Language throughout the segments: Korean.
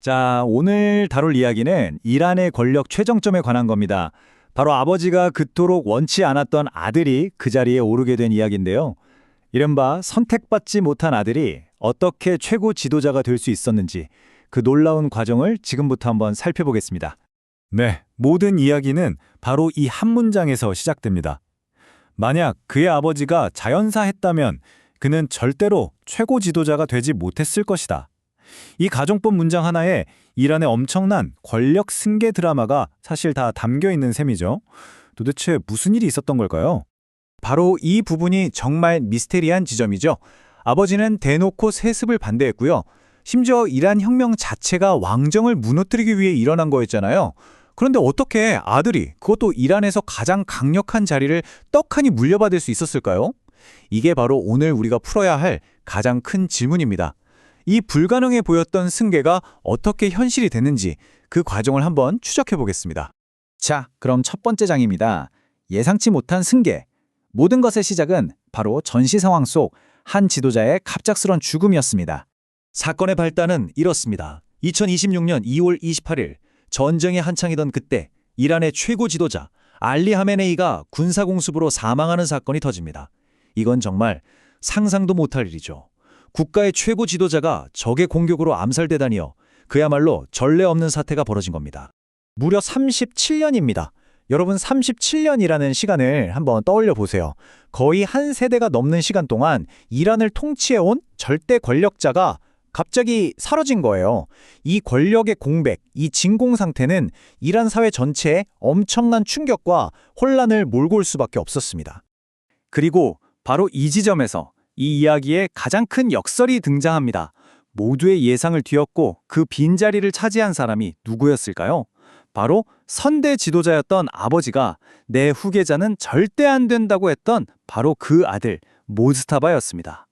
자, 오늘 다룰 이야기는 이란의 권력 최정점에 관한 겁니다. 바로 아버지가 그토록 원치 않았던 아들이 그 자리에 오르게 된 이야기인데요. 이른바 선택받지 못한 아들이 어떻게 최고 지도자가 될 수 있었는지 그 놀라운 과정을 지금부터 한번 살펴보겠습니다. 네, 모든 이야기는 바로 이 한 문장에서 시작됩니다. 만약 그의 아버지가 자연사했다면 그는 절대로 최고 지도자가 되지 못했을 것이다. 이 가정법 문장 하나에 이란의 엄청난 권력 승계 드라마가 사실 다 담겨 있는 셈이죠. 도대체 무슨 일이 있었던 걸까요? 바로 이 부분이 정말 미스테리한 지점이죠. 아버지는 대놓고 세습을 반대했고요. 심지어 이란 혁명 자체가 왕정을 무너뜨리기 위해 일어난 거였잖아요. 그런데 어떻게 아들이, 그것도 이란에서 가장 강력한 자리를 떡하니 물려받을 수 있었을까요? 이게 바로 오늘 우리가 풀어야 할 가장 큰 질문입니다. 이 불가능해 보였던 승계가 어떻게 현실이 됐는지 그 과정을 한번 추적해 보겠습니다. 자, 그럼 첫 번째 장입니다. 예상치 못한 승계. 모든 것의 시작은 바로 전시 상황 속 한 지도자의 갑작스런 죽음이었습니다. 사건의 발단은 이렇습니다. 2026년 2월 28일 전쟁이 한창이던 그때 이란의 최고 지도자 알리 하메네이가 군사공습으로 사망하는 사건이 터집니다. 이건 정말 상상도 못할 일이죠. 국가의 최고 지도자가 적의 공격으로 암살되다니요. 그야말로 전례 없는 사태가 벌어진 겁니다. 무려 37년입니다. 여러분 37년이라는 시간을 한번 떠올려 보세요. 거의 한 세대가 넘는 시간 동안 이란을 통치해온 절대 권력자가 갑자기 사라진 거예요. 이 권력의 공백, 이 진공 상태는 이란 사회 전체에 엄청난 충격과 혼란을 몰고 올 수밖에 없었습니다. 그리고 바로 이 지점에서 이 이야기에 가장 큰 역설이 등장합니다. 모두의 예상을 뒤엎고 그 빈자리를 차지한 사람이 누구였을까요? 바로 선대 지도자였던 아버지가 내 후계자는 절대 안 된다고 했던 바로 그 아들 모즈타바였습니다.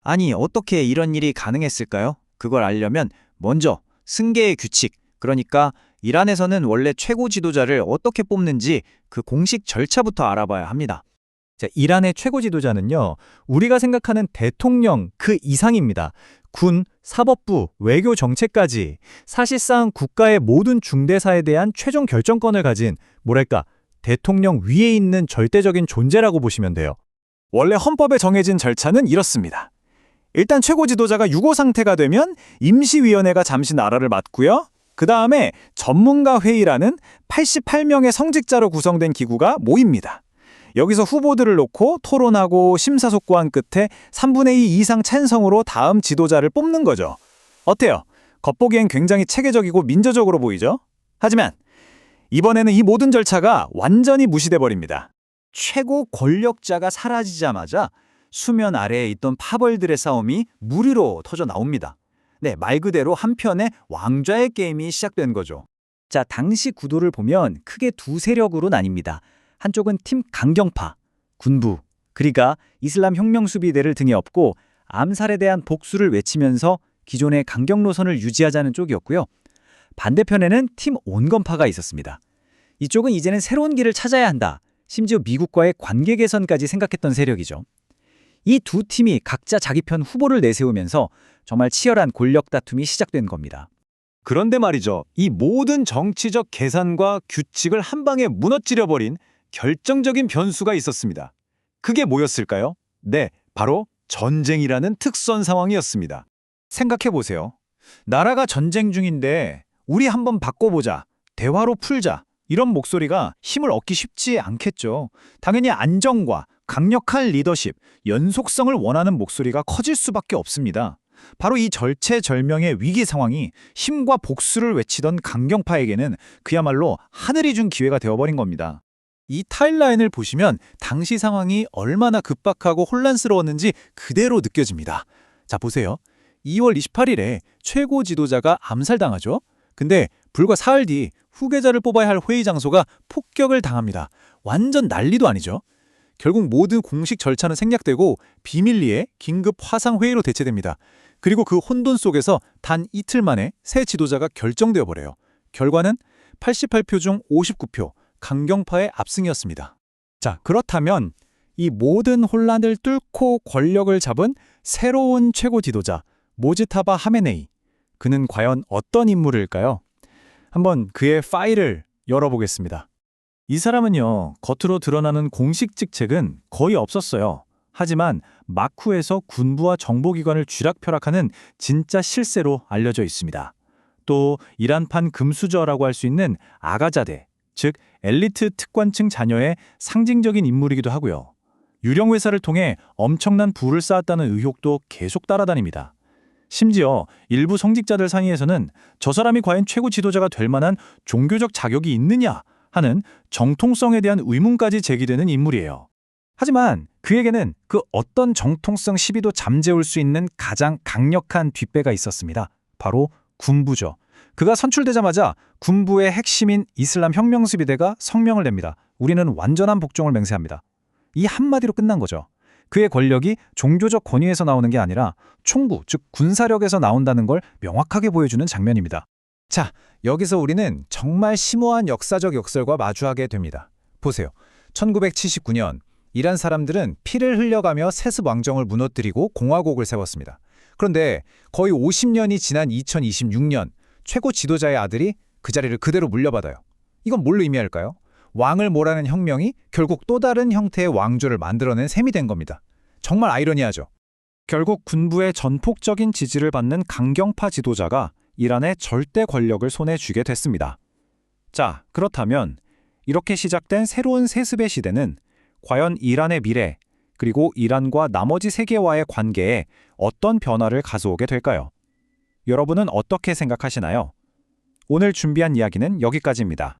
아니, 어떻게 이런 일이 가능했을까요? 그걸 알려면 먼저 승계의 규칙, 그러니까 이란에서는 원래 최고 지도자를 어떻게 뽑는지 그 공식 절차부터 알아봐야 합니다. 자, 이란의 최고 지도자는요, 우리가 생각하는 대통령 그 이상입니다. 군, 사법부, 외교 정책까지 사실상 국가의 모든 중대사에 대한 최종 결정권을 가진 뭐랄까 대통령 위에 있는 절대적인 존재라고 보시면 돼요. 원래 헌법에 정해진 절차는 이렇습니다. 일단 최고 지도자가 유고 상태가 되면 임시위원회가 잠시 나라를 맡고요. 그 다음에 전문가 회의라는 88명의 성직자로 구성된 기구가 모입니다. 여기서 후보들을 놓고 토론하고 심사숙고한 끝에 3분의 2 이상 찬성으로 다음 지도자를 뽑는 거죠. 어때요? 겉보기엔 굉장히 체계적이고 민주적으로 보이죠? 하지만 이번에는 이 모든 절차가 완전히 무시돼 버립니다. 최고 권력자가 사라지자마자 수면 아래에 있던 파벌들의 싸움이 무리로 터져 나옵니다. 네, 말 그대로 한편의 왕좌의 게임이 시작된 거죠. 자, 당시 구도를 보면 크게 두 세력으로 나뉩니다. 한쪽은 팀 강경파, 군부, 그리가 이슬람 혁명 수비대를 등에 업고 암살에 대한 복수를 외치면서 기존의 강경 노선을 유지하자는 쪽이었고요. 반대편에는 팀 온건파가 있었습니다. 이쪽은 이제는 새로운 길을 찾아야 한다. 심지어 미국과의 관계 개선까지 생각했던 세력이죠. 이 두 팀이 각자 자기 편 후보를 내세우면서 정말 치열한 권력 다툼이 시작된 겁니다. 그런데 말이죠. 이 모든 정치적 계산과 규칙을 한 방에 무너뜨려버린 결정적인 변수가 있었습니다. 그게 뭐였을까요? 네, 바로 전쟁이라는 특수한 상황이었습니다. 생각해보세요. 나라가 전쟁 중인데 우리 한번 바꿔보자, 대화로 풀자, 이런 목소리가 힘을 얻기 쉽지 않겠죠. 당연히 안정과 강력한 리더십, 연속성을 원하는 목소리가 커질 수밖에 없습니다. 바로 이 절체절명의 위기 상황이 힘과 복수를 외치던 강경파에게는 그야말로 하늘이 준 기회가 되어버린 겁니다. 이 타임라인을 보시면 당시 상황이 얼마나 급박하고 혼란스러웠는지 그대로 느껴집니다. 자, 보세요. 2월 28일에 최고 지도자가 암살당하죠. 근데 불과 사흘 뒤 후계자를 뽑아야 할 회의 장소가 폭격을 당합니다. 완전 난리도 아니죠. 결국 모든 공식 절차는 생략되고 비밀리에 긴급 화상회의로 대체됩니다. 그리고 그 혼돈 속에서 단 이틀 만에 새 지도자가 결정되어 버려요. 결과는 88표 중 59표, 강경파의 압승이었습니다. 자, 그렇다면 이 모든 혼란을 뚫고 권력을 잡은 새로운 최고 지도자 모지타바 하메네이, 그는 과연 어떤 인물일까요? 한번 그의 파일을 열어보겠습니다. 이 사람은요, 겉으로 드러나는 공식 직책은 거의 없었어요. 하지만 마쿠에서 군부와 정보기관을 쥐락펴락하는 진짜 실세로 알려져 있습니다. 또 이란판 금수저라고 할 수 있는 아가자대, 즉 엘리트 특권층 자녀의 상징적인 인물이기도 하고요. 유령 회사를 통해 엄청난 부를 쌓았다는 의혹도 계속 따라다닙니다. 심지어 일부 성직자들 사이에서는 저 사람이 과연 최고 지도자가 될 만한 종교적 자격이 있느냐 하는 정통성에 대한 의문까지 제기되는 인물이에요. 하지만 그에게는 그 어떤 정통성 시비도 잠재울 수 있는 가장 강력한 뒷배가 있었습니다. 바로 군부죠. 그가 선출되자마자 군부의 핵심인 이슬람 혁명수비대가 성명을 냅니다. 우리는 완전한 복종을 맹세합니다. 이 한마디로 끝난 거죠. 그의 권력이 종교적 권위에서 나오는 게 아니라 총구, 즉 군사력에서 나온다는 걸 명확하게 보여주는 장면입니다. 자, 여기서 우리는 정말 심오한 역사적 역설과 마주하게 됩니다. 보세요. 1979년 이란 사람들은 피를 흘려가며 세습 왕정을 무너뜨리고 공화국을 세웠습니다. 그런데 거의 50년이 지난 2026년 최고 지도자의 아들이 그 자리를 그대로 물려받아요. 이건 뭘 의미할까요? 왕을 몰아낸 혁명이 결국 또 다른 형태의 왕조를 만들어낸 셈이 된 겁니다. 정말 아이러니하죠. 결국 군부의 전폭적인 지지를 받는 강경파 지도자가 이란의 절대 권력을 손에 쥐게 됐습니다. 자, 그렇다면 이렇게 시작된 새로운 세습의 시대는 과연 이란의 미래, 그리고 이란과 나머지 세계와의 관계에 어떤 변화를 가져오게 될까요? 여러분은 어떻게 생각하시나요? 오늘 준비한 이야기는 여기까지입니다.